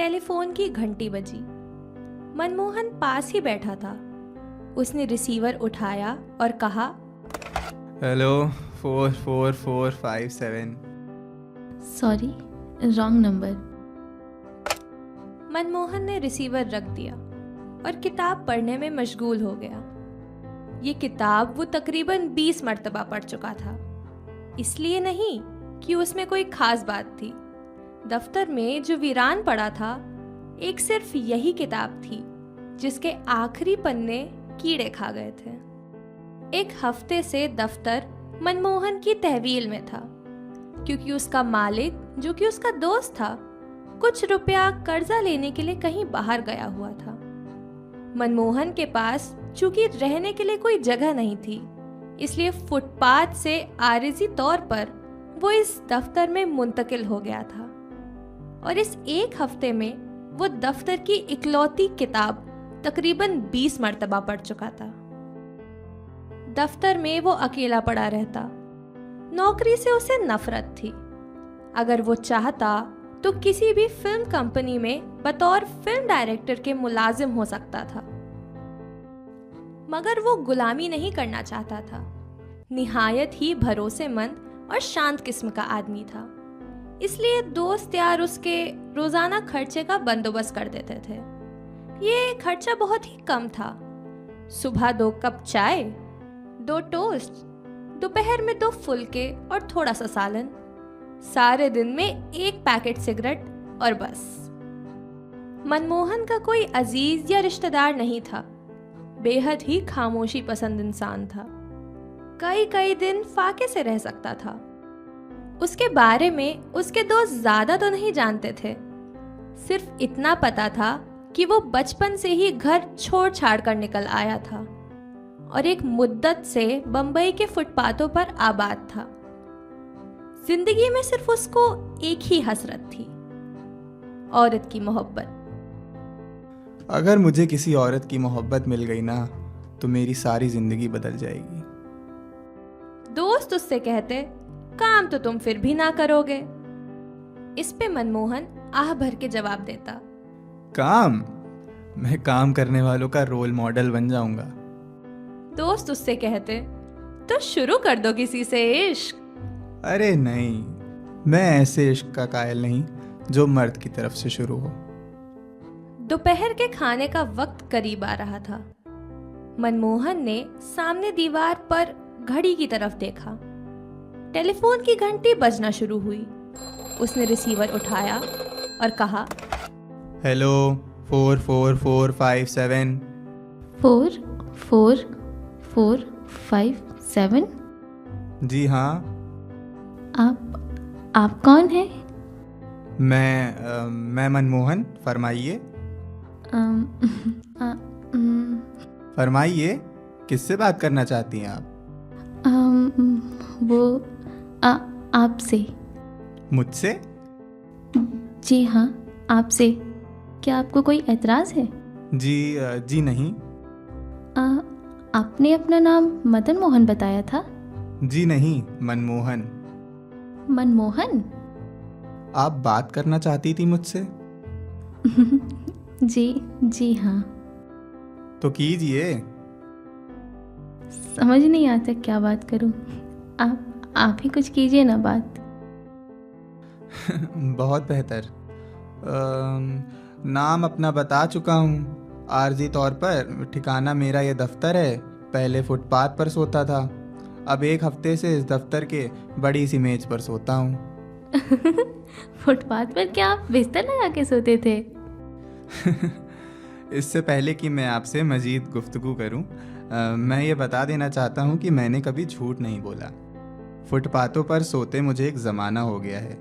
Telephone की घंटी बजी। मनमोहन पास ही बैठा था। उसने रिसीवर उठाया और कहा, hello, 44457। Sorry, wrong number. Manmohan ने रिसीवर रख दिया और किताब पढ़ने में मशगूल हो गया। ये किताब वो तकरीबन 20 मर्तबा पढ़ चुका था। इसलिए नहीं कि उसमें कोई खास बात थी। दफ्तर में जो वीरान पड़ा था, एक सिर्फ यही किताब थी जिसके आखिरी पन्ने कीड़े खा गए थे। एक हफ्ते से दफ्तर मनमोहन की तहवील में था, क्योंकि उसका मालिक, जो कि उसका दोस्त था, कुछ रुपया कर्जा लेने के लिए कहीं बाहर गया हुआ था। मनमोहन के पास चूंकि रहने के लिए कोई जगह नहीं थी, इसलिए फुटपाथ से आरिजी तौर पर वो इस दफ्तर में मुंतकिल हो गया था। और इस एक हफ्ते में वो दफ्तर की इकलौती किताब तकरीबन 20 मर्तबा पढ़ चुका था। दफ्तर में वो अकेला पड़ा रहता। नौकरी से उसे नफरत थी। अगर वो चाहता तो किसी भी फिल्म कंपनी में बतौर फिल्म डायरेक्टर के मुलाजिम हो सकता था, मगर वो गुलामी नहीं करना चाहता था। निहायत ही भरोसेमंद और शांत किस्म का आदमी था, इसलिए दोस्त यार उसके रोजाना खर्चे का बंदोबस्त कर देते थे। ये खर्चा बहुत ही कम था। सुबह 2 कप चाय, 2 टोस्ट, दोपहर में 2 फुलके और थोड़ा सा सालन, सारे दिन में 1 पैकेट सिगरेट और बस। मनमोहन का कोई अजीज या रिश्तेदार नहीं था। बेहद ही खामोशी पसंद इंसान था। कई दिन फाके से रह सकता था। उसके बारे में उसके दोस्त ज्यादा तो नहीं जानते थे। सिर्फ इतना पता था कि वो बचपन से ही घर छोड़ छाड़ कर निकल आया था और एक मुद्दत से बंबई के फुटपाथों पर आबाद था। जिंदगी में सिर्फ उसको एक ही हसरत थी, औरत की मोहब्बत। अगर मुझे किसी औरत की मोहब्बत मिल गई ना, तो मेरी सारी जिंदगी बदल जाएगी। दोस्त उससे कहते, काम तो तुम फिर भी ना करोगे। इस पे मनमोहन आह भर के जवाब देता, काम? मैं काम करने वालों का रोल मॉडल बन जाऊंगा। दोस्त उससे कहते, तो शुरू कर दो किसी से इश्क। अरे नहीं, मैं ऐसे इश्क का कायल नहीं जो मर्द की तरफ से शुरू हो। दोपहर के खाने का वक्त करीब आ रहा था। मनमोहन ने सामने दीवार पर घड़ी की तरफ देखा। टेलीफोन की घंटी बजना शुरू हुई। उसने रिसीवर उठाया और कहा, हेलो, 44457। 44457? जी हाँ। आप कौन हैं? मैं मनमोहन। फरमाइए। फरमाइए, किससे बात करना चाहती हैं आप? वो आपसे। मुझसे? जी हाँ, आपसे। क्या आपको कोई एतराज़ है? जी नहीं। आपने अपना नाम मदन मोहन बताया था। जी नहीं, मनमोहन। मनमोहन? आप बात करना चाहती थी मुझसे? जी हाँ। तो कीजिए। समझ नहीं आता क्या बात करूं। आप ही कुछ कीजिए ना बात। बहुत बेहतर। नाम अपना बता चुका हूँ। आर्जी तौर पर ठिकाना मेरा ये दफ्तर है। पहले फुटपाथ पर सोता था, अब 1 हफ्ते से इस दफ्तर के बड़ी सी मेज पर सोता हूँ। फुटपाथ पर क्या आप बिस्तर लगा के सोते थे? इससे पहले कि मैं आपसे मजीद गुफ्तगू करूं, मैं ये बता देना चाहता हूं कि मैंने कभी झूठ नहीं बोला। फुटपाथों पर सोते मुझे एक ज़माना हो गया है।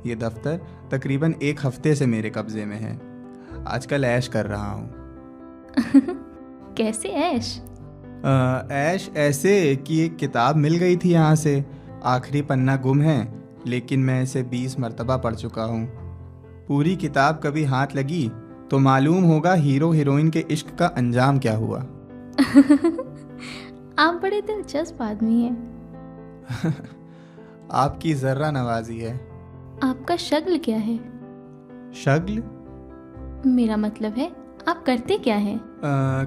ये दफ्तर तकरीबन 1 हफ्ते से मेरे कब्जे में है। आजकल ऐश कर रहा हूँ। कैसे ऐश? ऐश ऐसे कि एक किताब मिल गई थी यहाँ से। आखिरी पन्ना गुम है, लेकिन मैं इसे 20 मर्तबा पढ़ चुका हूँ। पूरी किताब कभी हाथ लगी तो मालूम होगा हीरो हीरोइन के इश्क का अंजाम क्या हुआ। आप बड़े दिलचस्प आदमी हैं। आपकी जर्रा नवाजी है। आपका शक्ल क्या है? शक्ल? मेरा मतलब है आप करते क्या हैं?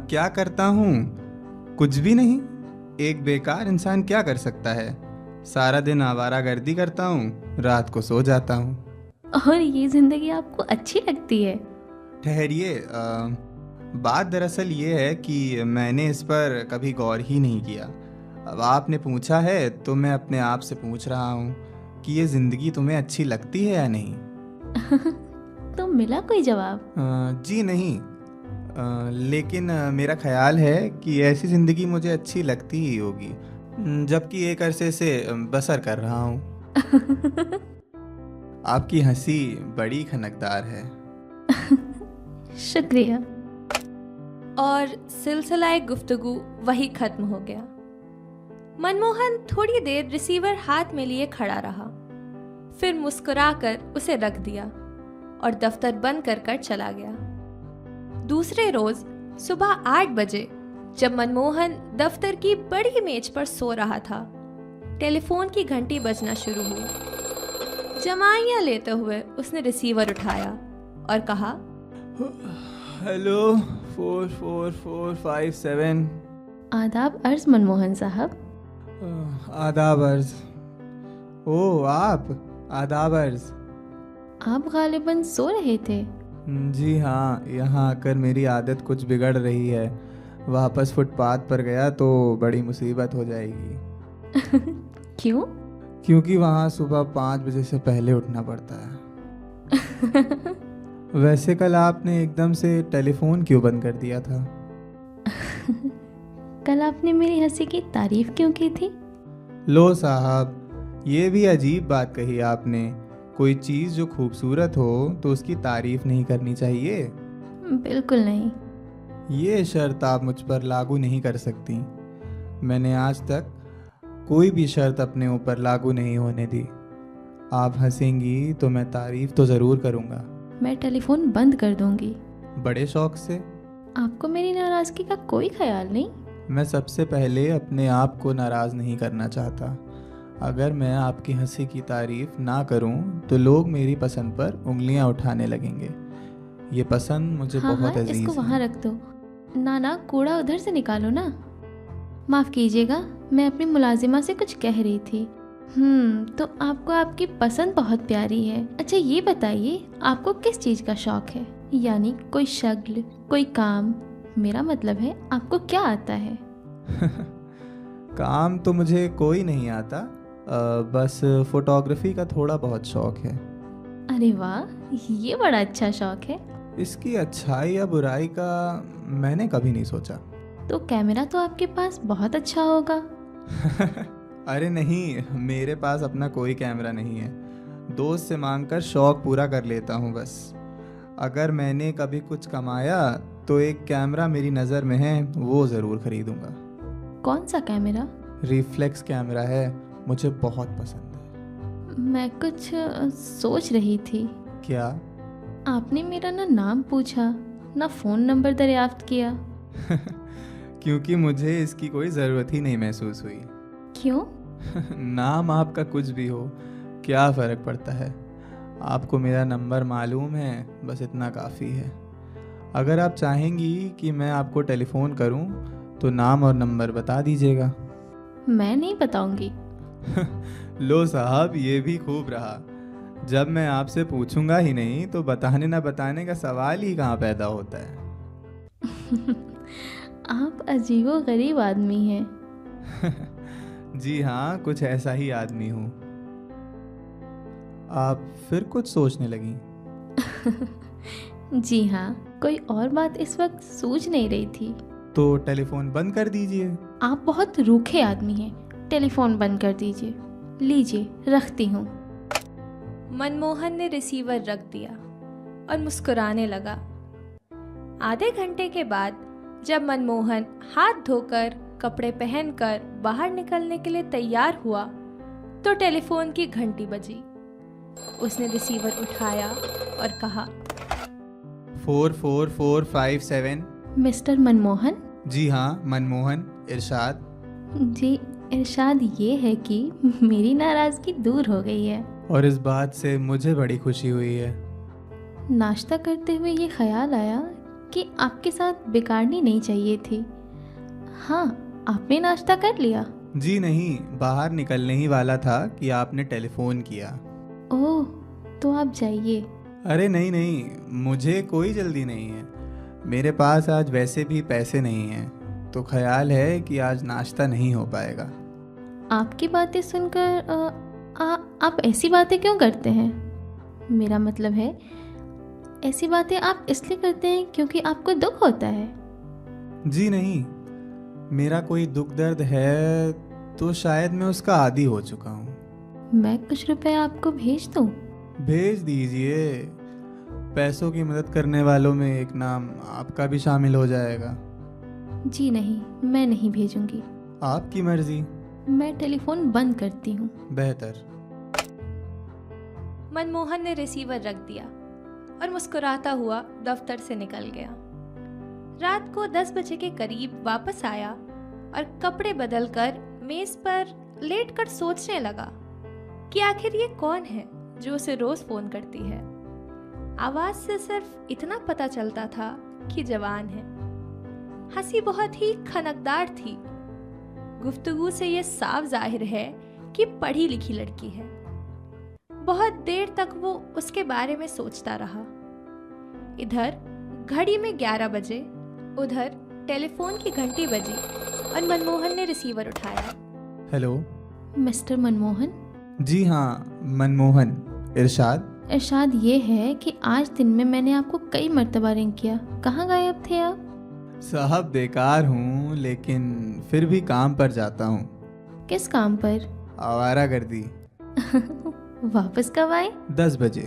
क्या करता हूँ? कुछ भी नहीं। एक बेकार इंसान क्या कर सकता है? सारा दिन आवारागर्दी करता हूँ, रात को सो जाता हूँ। और ये ज़िंदगी आपको अच्छी लगती है? ठहरिए, बात दरअसल ये है कि मैंने इस पर कभी गौर ही नहीं किया। अब आपने पूछा है तो मैं अपने आप से पूछ रहा हूँ कि ये ज़िंदगी तुम्हें अच्छी लगती है या नहीं। तो मिला कोई जवाब? जी नहीं। लेकिन मेरा ख्याल है कि ऐसी ज़िंदगी मुझे अच्छी लगती ही होगी, जबकि एक अरसे से बसर कर रहा हूँ। आपकी हंसी बड़ी खनकदार है। शुक्रिया। और सिलसिलाए गुफ्तगू वही खत्म हो गया। मनमोहन थोड़ी देर रिसीवर हाथ में लिए खड़ा रहा, फिर मुस्कुराकर उसे रख दिया और दफ्तर बंद कर चला गया। दूसरे रोज सुबह 8 बजे जब मनमोहन दफ्तर की बड़ी मेज पर सो रहा था, टेलीफोन की घंटी बजना शुरू हुई। जमाइयां लेते हुए उसने रिसीवर उठाया और कहा, हेलो, 44457। आदाब अर्ज मनमोहन साहब। आदाब अर्ज। ओ आप, आदाब अर्ज। आप गालिबन सो रहे थे? जी हाँ, यहाँ आकर मेरी आदत कुछ बिगड़ रही है। वापस फुटपाथ पर गया तो बड़ी मुसीबत हो जाएगी। क्यों? क्योंकि वहाँ सुबह 5 बजे से पहले उठना पड़ता है। वैसे कल आपने एकदम से टेलीफोन क्यों बंद कर दिया था? कल आपने मेरी हंसी की तारीफ क्यों की थी? लो साहब, ये भी अजीब बात कही आपने। कोई चीज़ जो खूबसूरत हो तो उसकी तारीफ नहीं करनी चाहिए। बिल्कुल नहीं। ये शर्त आप मुझ पर लागू नहीं कर सकती। मैंने आज तक कोई भी शर्त अपने ऊपर लागू नहीं होने दी। आप हंसेंगी तो मैं तारीफ तो ज़रूर करूँगा। मैं टेलीफोन बंद कर दूंगी। बड़े शौक से। आपको मेरी नाराज़गी का कोई ख्याल नहीं? मैं सबसे पहले अपने आप को नाराज़ नहीं करना चाहता। अगर मैं आपकी हंसी की तारीफ ना करूं तो लोग मेरी पसंद पर उंगलियां उठाने लगेंगे। ये पसंद मुझे बहुत अजीज इसको है। वहाँ रख दो। नाना, कूड़ा उधर से निकालो ना। माफ़ कीजिएगा, मैं अपनी मुलाजिमा से कुछ कह रही थी। तो आपको आपकी पसंद बहुत प्यारी है। अच्छा ये बताइए, आपको किस चीज़ का शौक है? यानी कोई शक्ल, कोई काम। मेरा मतलब है आपको क्या आता है? काम तो मुझे कोई नहीं आता, बस फोटोग्राफी का थोड़ा बहुत शौक है। अरे वाह, ये बड़ा अच्छा शौक है। इसकी अच्छाई या बुराई का मैंने कभी नहीं सोचा। तो कैमरा तो आपके पास बहुत अच्छा होगा। अरे नहीं, मेरे पास अपना कोई कैमरा नहीं है। दोस्त से मांगकर शौक पूरा कर लेता हूँ बस। अगर मैंने कभी कुछ कमाया तो एक कैमरा मेरी नज़र में है, वो ज़रूर खरीदूंगा। कौन सा कैमरा? रिफ्लेक्स कैमरा है, मुझे बहुत पसंद है। मैं कुछ सोच रही थी। क्या? आपने मेरा ना नाम पूछा, ना फ़ोन नंबर दरियाफ्त किया। क्योंकि मुझे इसकी कोई ज़रूरत ही नहीं महसूस हुई। क्यों? नाम आपका कुछ भी हो, क्या फ़र्क पड़ता है? आपको मेरा नंबर मालूम है, बस इतना काफ़ी है। अगर आप चाहेंगी कि मैं आपको टेलीफोन करूं, तो नाम और नंबर बता दीजिएगा। मैं नहीं बताऊंगी। लो साहब, ये भी खूब रहा। जब मैं आपसे पूछूंगा ही नहीं तो बताने ना बताने का सवाल ही कहाँ पैदा होता है। आप अजीबो गरीब आदमी हैं। जी हाँ, कुछ ऐसा ही आदमी हूँ। आप फिर कुछ सोचने लगी? जी हाँ, कोई और बात इस वक्त सूझ नहीं रही थी। तो टेलीफोन बंद कर दीजिए। आप बहुत रूखे आदमी हैं। टेलीफोन बंद कर दीजिए। लीजिए, रखती हूँ। मनमोहन ने रिसीवर रख दिया और मुस्कुराने लगा। आधे घंटे के बाद जब मनमोहन हाथ धोकर कपड़े पहनकर बाहर निकलने के लिए तैयार हुआ तो टेलीफोन की घंटी बजी। उसने रिसीवर उठाया और कहा, 44457। मिस्टर मनमोहन? जी हाँ, मनमोहन। इरशाद। जी, इरशाद ये है कि मेरी नाराज़गी दूर हो गई है। और इस बात से मुझे बड़ी खुशी हुई है। नाश्ता करते हुए ये ख्याल आया कि आपके साथ बिगाड़नी नहीं चाहिए थी। हाँ, आपने नाश्ता कर लिया? जी नहीं, बाहर निकलने ही वाला था कि आपने टेलीफोन किया। ओह, तो आप जाइए। अरे नहीं नहीं, मुझे कोई जल्दी नहीं है। मेरे पास आज वैसे भी पैसे नहीं हैं, तो ख्याल है कि आज नाश्ता नहीं हो पाएगा। आपकी बातें सुनकर आप ऐसी बातें क्यों करते हैं? मेरा मतलब है, ऐसी बातें आप इसलिए करते हैं क्योंकि आपको दुख होता है? जी नहीं, मेरा कोई दुख दर्द है तो शायद मैं उसका आदी हो चुका हूँ। मैं कुछ रुपए आपको भेज दूँ? भेज दीजिए। पैसों की मदद करने वालों में एक नाम आपका भी शामिल हो जाएगा। जी नहीं, मैं नहीं भेजूंगी। आपकी मर्जी। मैं टेलीफोन बंद करती हूँ। बेहतर। मनमोहन ने रिसीवर रख दिया और मुस्कुराता हुआ दफ्तर से निकल गया। रात को 10 बजे के करीब वापस आया और कपड़े बदलकर मेज पर लेटकर सोचने लगा कि आखिर ये कौन है जो उसे रोज फोन करती है। आवाज से सिर्फ इतना पता चलता था कि जवान है। हंसी बहुत ही खनकदार थी। गुफ्तगू से ये साफ जाहिर है कि पढ़ी लिखी लड़की है। बहुत देर तक वो उसके बारे में सोचता रहा। इधर घड़ी में 11 बजे, उधर टेलीफोन की घंटी बजी और मनमोहन ने रिसीवर उठाया। हेलो। मिस्टर मनमोहन? जी हाँ, मनमोहन। इरशाद? इरशाद ये है कि आज दिन में मैंने आपको कई मर्तबा रिंग किया। कहाँ गायब थे आप? साहब बेकार हूँ, लेकिन फिर भी काम पर जाता हूँ। किस काम पर? आवारागर्दी। वापस कब आए? 10 बजे।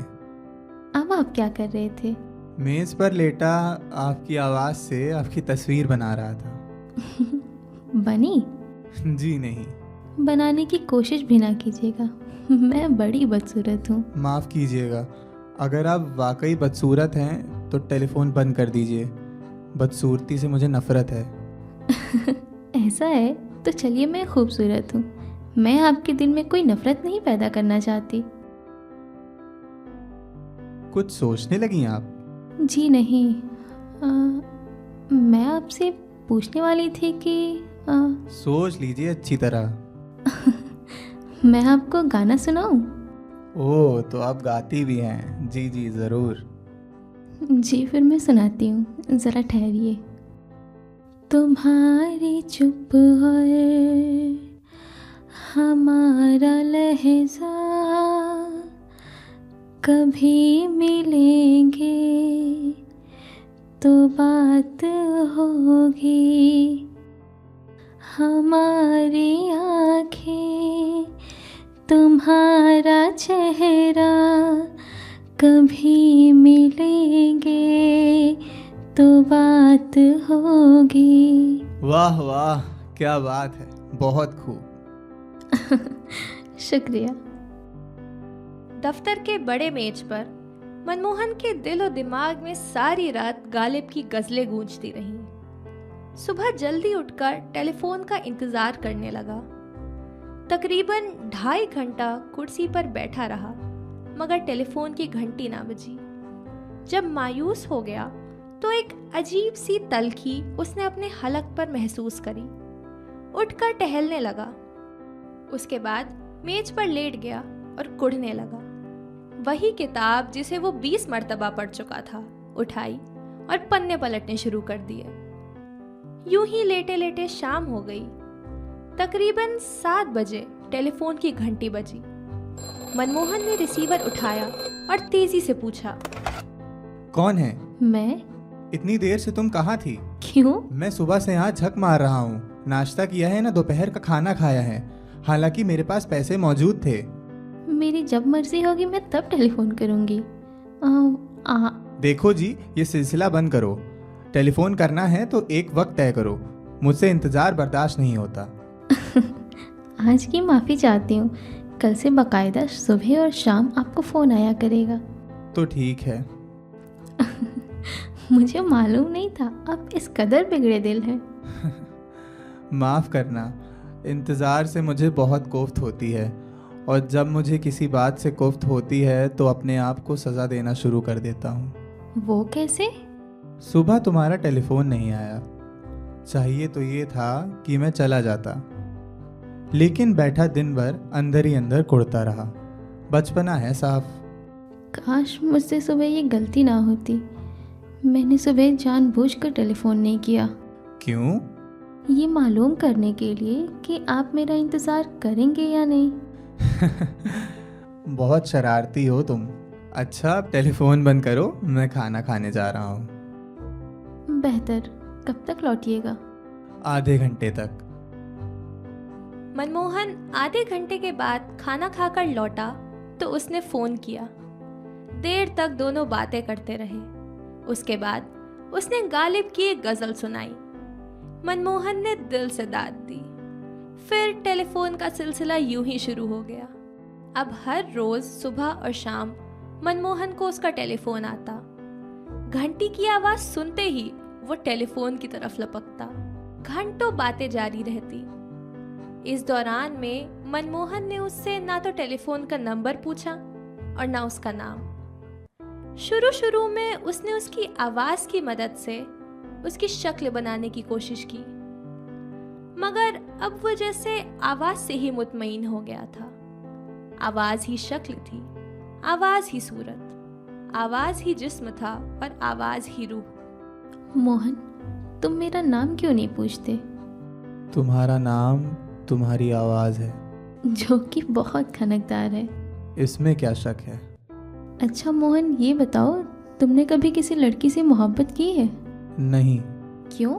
अब आप क्या कर रहे थे? मेज पर लेटा आपकी आवाज़ से आपकी तस्वीर बना रहा था। बनी? जी नहीं। बनाने की कोशिश भी ना कीजिएगा, मैं बड़ी बदसूरत हूँ। माफ़ कीजिएगा, अगर आप वाकई बदसूरत हैं तो टेलीफोन बंद कर दीजिए। बदसूरती से मुझे नफ़रत है। ऐसा है तो चलिए, मैं खूबसूरत हूँ। मैं आपके दिल में कोई नफरत नहीं पैदा करना चाहती। कुछ सोचने लगी आप? जी नहीं, मैं आपसे पूछने वाली थी कि सोच लीजिए अच्छी तरह। मैं आपको गाना सुनाऊं? ओह, तो आप गाती भी हैं? जी जी ज़रूर। जी, फिर मैं सुनाती हूँ, ज़रा ठहरिए। तुम्हारी चुप और हमारा लहजा कभी मिलेंगे तो बात होगी। हमारी आँखें, तुम्हारा चेहरा कभी मिलेंगे तो बात होगी। वाह वाह, क्या बात है, बहुत खूब। शुक्रिया। दफ्तर के बड़े मेज पर मनमोहन के दिल और दिमाग में सारी रात गालिब की गजलें गूंजती रहीं। सुबह जल्दी उठकर टेलीफोन का इंतजार करने लगा। तकरीबन 2.5 घंटा कुर्सी पर बैठा रहा, मगर टेलीफोन की घंटी ना बजी। जब मायूस हो गया तो एक अजीब सी तल्खी उसने अपने हलक पर महसूस करी। उठकर टहलने लगा। उसके बाद मेज पर लेट गया और कुढ़ने लगा। वही किताब जिसे वो 20 मर्तबा पढ़ चुका था उठाई और पन्ने पलटने शुरू कर दिए। यूं ही लेटे लेटे शाम हो गई। तकरीबन 7 बजे टेलीफोन की घंटी बजी। मनमोहन ने रिसीवर उठाया और तेजी से पूछा, कौन है? मैं? इतनी देर से तुम कहाँ थी? क्यों? मैं सुबह से यहाँ झक मार रहा हूँ। नाश्ता किया है ना, दोपहर का खाना खाया है। हालांकि मेरे पास पैसे मौजूद थे। मेरी जब मर्जी होगी मैं तब टेलीफोन करूंगी। देखो जी, ये सिलसिला बंद करो। टेलीफोन करना है तो एक वक्त तय करो। मुझसे इंतजार बर्दाश्त नहीं होता। आज की माफ़ी चाहती हूँ। कल से बाकायदा सुबह और शाम आपको फ़ोन आया करेगा। तो ठीक है। मुझे मालूम नहीं था आप इस कदर बिगड़े दिल हैं। माफ़ करना, इंतज़ार से मुझे बहुत कोफ्त होती है और जब मुझे किसी बात से कुफ्त होती है तो अपने आप को सज़ा देना शुरू कर देता हूँ। वो कैसे? सुबह तुम्हारा टेलीफोन नहीं आया, चाहिए तो ये था कि मैं चला जाता, लेकिन बैठा दिन भर अंदर ही अंदर कुढ़ता रहा। बचपना है साहब। काश मुझसे सुबह ये गलती ना होती। मैंने सुबह जानबूझकर टेलीफोन नहीं किया। क्यों? ये मालूम करने के लिए कि आप मेरा इंतज़ार करेंगे या नहीं। बहुत शरारती हो तुम। अच्छा, अब टेलीफोन बंद करो, मैं खाना खाने जा रहा हूँ। बेहतर। कब तक लौटिएगा? आधे घंटे तक। मनमोहन आधे घंटे के बाद खाना खाकर लौटा तो उसने फ़ोन किया। देर तक दोनों बातें करते रहे। उसके बाद उसने गालिब की एक गज़ल सुनाई। मनमोहन ने दिल से दाद दी। फिर टेलीफोन का सिलसिला यूं ही शुरू हो गया। अब हर रोज़ सुबह और शाम मनमोहन को उसका टेलीफोन आता। घंटी की आवाज़ सुनते ही वो टेलीफोन की तरफ लपकता। घंटों बातें जारी रहती। इस दौरान में मनमोहन ने उससे ना तो टेलीफोन का नंबर पूछा और ना उसका नाम। शुरू में उसने उसकी आवाज़ की मदद से उसकी शक्ल बनाने की कोशिश की, मगर अब वो जैसे आवाज़ से ही मुतमईन हो गया था। आवाज़ ही शक्ल थी, आवाज़ ही सूरत, आवाज़ ही जिस्म था और आवाज़ ही रूह। मोहन, तुम मेरा नाम क्यों नहीं पूछते? तुम्हारा नाम तुम्हारी आवाज़ है, जो कि बहुत खनकदार है। इसमें क्या शक है? अच्छा मोहन, ये बताओ, तुमने कभी किसी लड़की से मोहब्बत की है? नहीं। क्यों?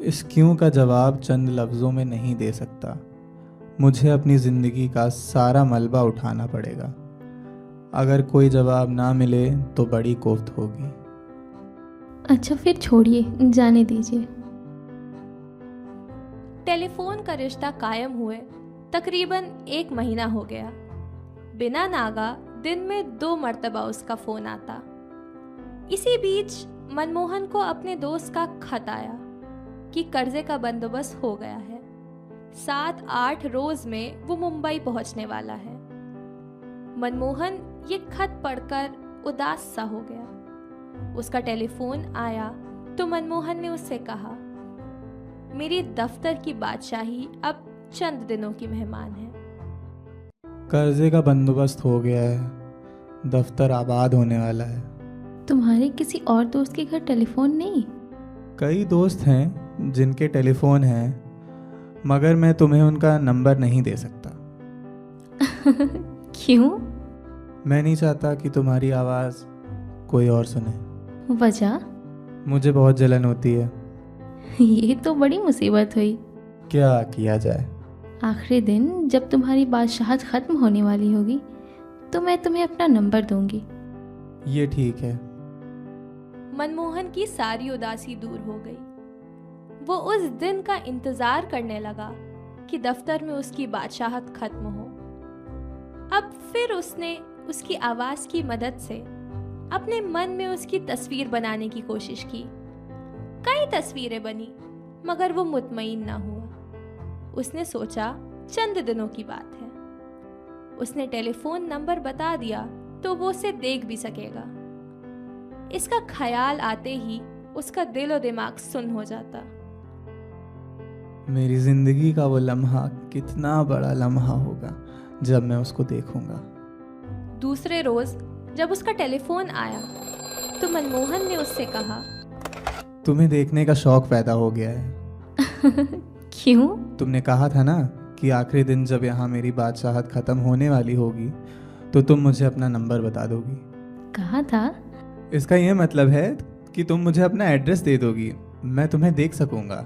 इस क्यों का जवाब चंद लफ्ज़ों में नहीं दे सकता। मुझे अपनी ज़िंदगी का सारा मलबा उठाना पड़ेगा। अगर कोई जवाब ना मिले तो बड़ी कोफ्त होगी। अच्छा फिर छोड़िए, जाने दीजिए। टेलीफोन का रिश्ता कायम हुए तकरीबन 1 महीना हो गया। बिना नागा दिन में 2 मर्तबा उसका फ़ोन आता। इसी बीच मनमोहन को अपने दोस्त का खत आया कि कर्जे का बंदोबस्त हो गया है। 7-8 रोज में वो मुंबई पहुंचने वाला है। मनमोहन ये खत पढ़कर उदास सा हो गया। उसका टेलीफोन आया तो मनमोहन ने उससे कहा, मेरी दफ्तर की बादशाही अब चंद दिनों की मेहमान है। कर्जे का बंदोबस्त हो गया है, दफ्तर आबाद होने वाला है। तुम्हारे किसी और दोस्त के घर टेलीफोन नहीं? कई दोस्त हैं जिनके टेलीफोन हैं, मगर मैं तुम्हें उनका नंबर नहीं दे सकता। क्यों? मैं नहीं चाहता कि तुम्हारी आवाज़ कोई और सुने। वजह? मुझे बहुत जलन होती है। ये तो बड़ी मुसीबत हुई। क्या किया जाए? आखिरी दिन जब तुम्हारी बादशाहत ख़त्म होने वाली होगी तो मैं तुम्हें अपना नंबर दूंगी। ये ठीक है। मनमोहन की सारी उदासी दूर हो गई। वो उस दिन का इंतजार करने लगा कि दफ्तर में उसकी बादशाहत खत्म हो। अब फिर उसने उसकी आवाज़ की मदद से अपने मन में उसकी तस्वीर बनाने की कोशिश की। कई तस्वीरें बनी, मगर वो मुतमईन ना हुआ। उसने सोचा चंद दिनों की बात है। उसने टेलीफोन नंबर बता दिया तो वो उसे देख भी सकेगा। इसका ख्याल आते ही उसका दिल और दिमाग सुन्न हो जाता। मेरी जिंदगी का वो लम्हा कितना बड़ा लम्हा होगा जब मैं उसको देखूंगा। दूसरे रोज जब उसका टेलीफोन आया तो मनमोहन ने उससे कहा, तुम्हें देखने का शौक पैदा हो गया है। क्यों? तुमने कहा था ना कि आखिरी दिन जब यहाँ मेरी बादशाहत ख़त्म होने वाली होगी तो तुम मुझे अपना नंबर बता दोगी। कहा था? इसका यह मतलब है कि तुम मुझे अपना एड्रेस दे दोगी, मैं तुम्हें देख सकूंगा।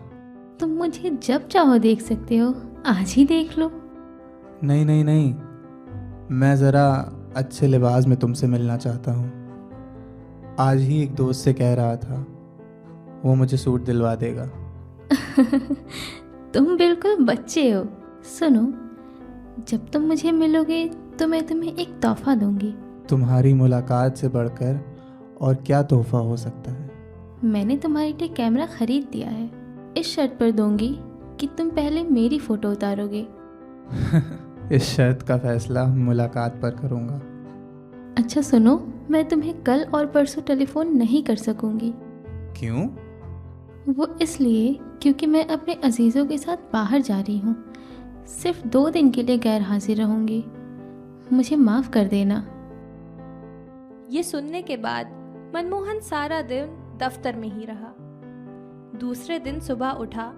तुम मुझे जब चाहो देख सकते हो, आज ही देख लो। नहीं नहीं नहीं, मैं ज़रा अच्छे लिबास में तुमसे मिलना चाहता हूँ। आज ही एक दोस्त से कह रहा था, वो मुझे सूट दिलवा देगा। तुम बिल्कुल बच्चे हो। सुनो, जब तुम मुझे मिलोगे तो मैं तुम्हें एक तोहफा दूंगी। तुम्हारी मुलाकात से बढ़कर और क्या तोहफा हो सकता है? मैंने तुम्हारे लिए कैमरा खरीद दिया है। इस शर्त पर दूंगी कि तुम पहले मेरी फ़ोटो उतारोगे। इस शर्त का फैसला मुलाकात पर करूँगा। अच्छा सुनो, मैं तुम्हें कल और परसों टेलीफोन नहीं कर सकूंगी। क्यों? वो इसलिए क्योंकि मैं अपने अजीज़ों के साथ बाहर जा रही हूँ। सिर्फ 2 दिन के लिए गैर हाजिर रहूंगी। मुझे माफ़ कर देना। ये सुनने के बाद मनमोहन सारा दिन दफ्तर में ही रहा। दूसरे दिन सुबह उठा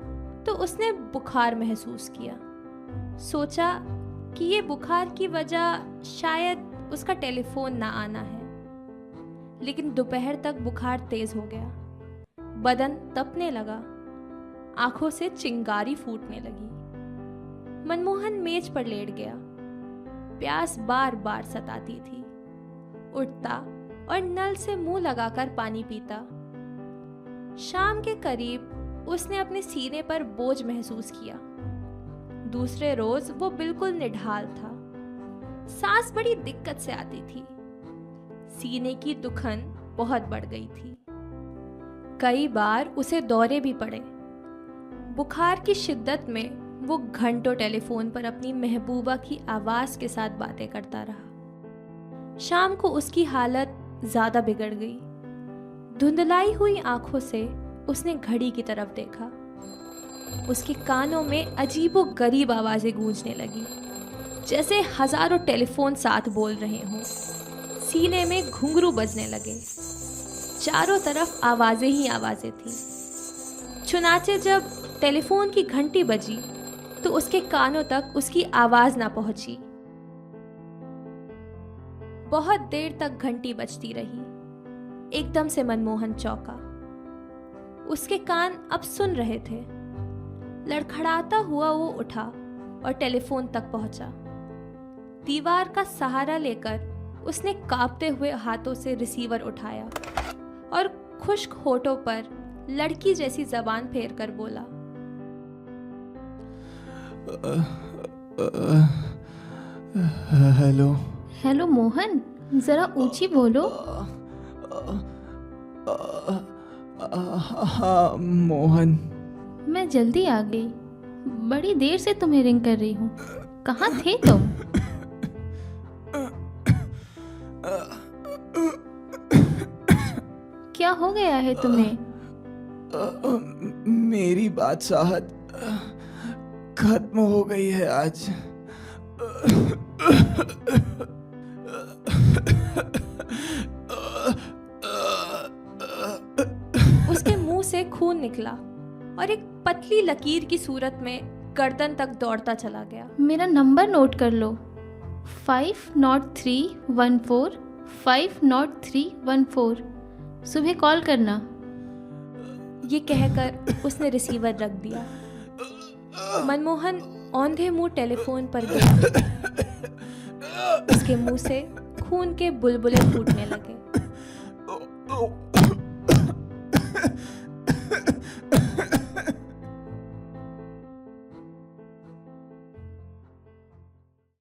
तो उसने बुखार महसूस किया। सोचा कि ये बुखार की वजह शायद उसका टेलीफोन ना आना है, लेकिन दोपहर तक बुखार तेज हो गया। बदन तपने लगा, आंखों से चिंगारी फूटने लगी। मनमोहन मेज पर लेट गया। प्यास बार बार सताती थी। उठता और नल से मुंह लगाकर पानी पीता। शाम के करीब उसने अपने सीने पर बोझ महसूस किया। दूसरे रोज वो बिल्कुल निढाल था। सांस बड़ी दिक्कत से आती थी। सीने की दुखन बहुत बढ़ गई थी। कई बार उसे दौरे भी पड़े। बुखार की शिद्दत में वो घंटों टेलीफोन पर अपनी महबूबा की आवाज के साथ बातें करता रहा। शाम को उसकी हालत ज्यादा बिगड़ गई। धुंधलाई हुई आंखों से उसने घड़ी की तरफ देखा। उसके कानों में अजीबो-गरीब आवाजें गूंजने लगी, जैसे हजारों टेलीफोन साथ बोल रहे हों। सीने में घुंघरू बजने लगे। चारों तरफ आवाजें ही आवाजें थीं। चुनाचे जब टेलीफोन की घंटी बजी तो उसके कानों तक उसकी आवाज ना पहुंची। बहुत देर तक घंटी बजती रही। एकदम से मनमोहन चौंका। उसके कान अब सुन रहे थे। लड़खड़ाता हुआ वो उठा और टेलीफोन तक पहुंचा। दीवार का सहारा लेकर उसने कांपते हुए हाथों से रिसीवर उठाया और खुश्क होठों पर लड़की जैसी जबान फेर कर बोला, हेलो। हेलो मोहन, जरा ऊंची बोलो। हाँ मोहन। मैं जल्दी आ गई। बड़ी देर से तुम्हें रिंग कर रही हूँ। कहाँ थे तुम? क्या हो गया है तुम्हें? मेरी बादशाहत खत्म हो गई है आज। उसके मुंह से खून निकला और एक पतली लकीर की सूरत में गर्दन तक दौड़ता चला गया। मेरा नंबर नोट कर लो, 50314 50314। सुबह कॉल करना। ये कहकर उसने रिसीवर रख दिया। मनमोहन औंधे मुंह टेलीफोन पर गया। उसके मुंह से खून के बुलबुले फूटने लगे।